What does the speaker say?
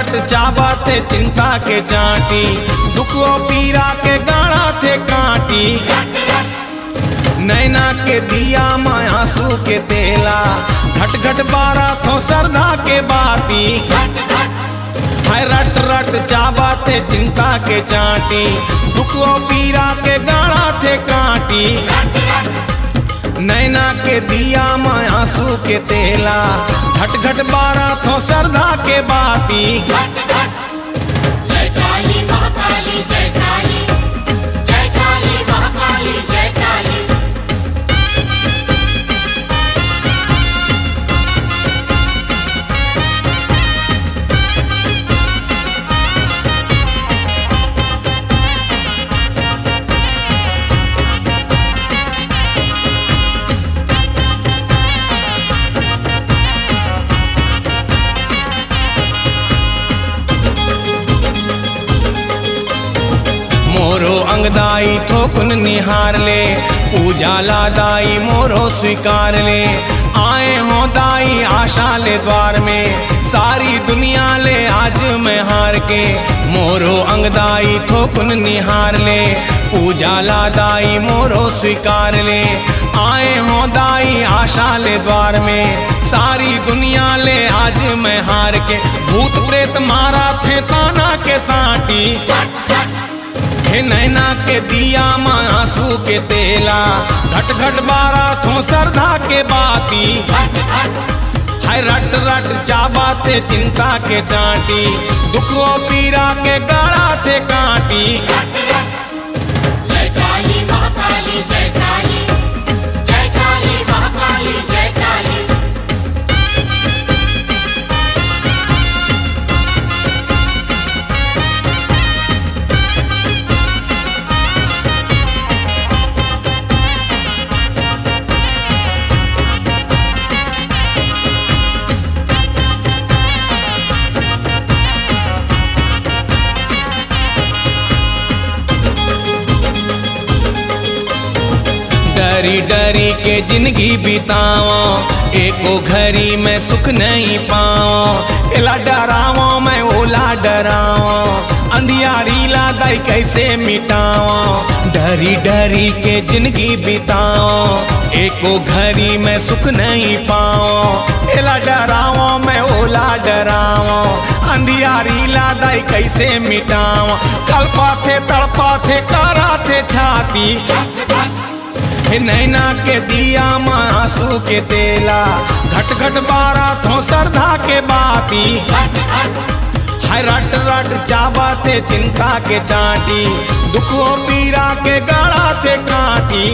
रट चाबा थे चिंता के चाटी, दुखो पीरा के गाड़ा थे काटी। नैना के दिया माँ आंसू के तेला, घट घट बारा थो सरदा के बाती। हाय रट रट चाबा थे चिंता के चाटी, दुखो पीरा के गाड़ा थे काटी। नैना के दिया माँ आंसू के तेला, घट घट बारा थो सरदा के बाती। जय काली महाकाली जय काली, जय काली महाकाली जय काली। मोरो अंगदाई थोकुन निहार ले, पूजा लादाई मोरो स्वीकार ले। आए हो दाई आशा ले द्वार में, सारी दुनिया ले आज मैं हार के। मोरो अंगदाई थोकुन निहार ले, पूजा लादाई मोरो स्वीकार ले। आए हो दाई आशा ले द्वार में, सारी दुनिया ले आज मैं हार के। भूत प्रेत मारा थे ताना के साटी, हे नैना के दिया माँ आंसू के तेला, घट घट बारा थो सरदा के बाती। हाय रट रट चाबा थे चिंता के चाटी, दुखो पीरा के गाड़ा थे काटी। जय काली महाकाली जय काली, जय काली महाकाली जय काली। डरी डरी के जिंदगी बिताओ, एको घड़ी में सुख नहीं पाओ। एला डराओ मैं ओला डराओ, अंधियारी लादाई कैसे मिटाओ। डरी डरी के जिंदगी बिताओ, एको घड़ी में सुख नहीं पाओ। एला डराओ मैं ओला डराओ, अंधियारी लादाई कैसे मिटाओ। कल्पा थे तड़पा थे करा थे छाती, हे नैना के दिया माँ आंसू के तेला, घट घट बारा थो सरदा के बाती। हाय रट रट चाबा थे चिंता के चाटी, दुखो पीरा के गाड़ा थे काटी।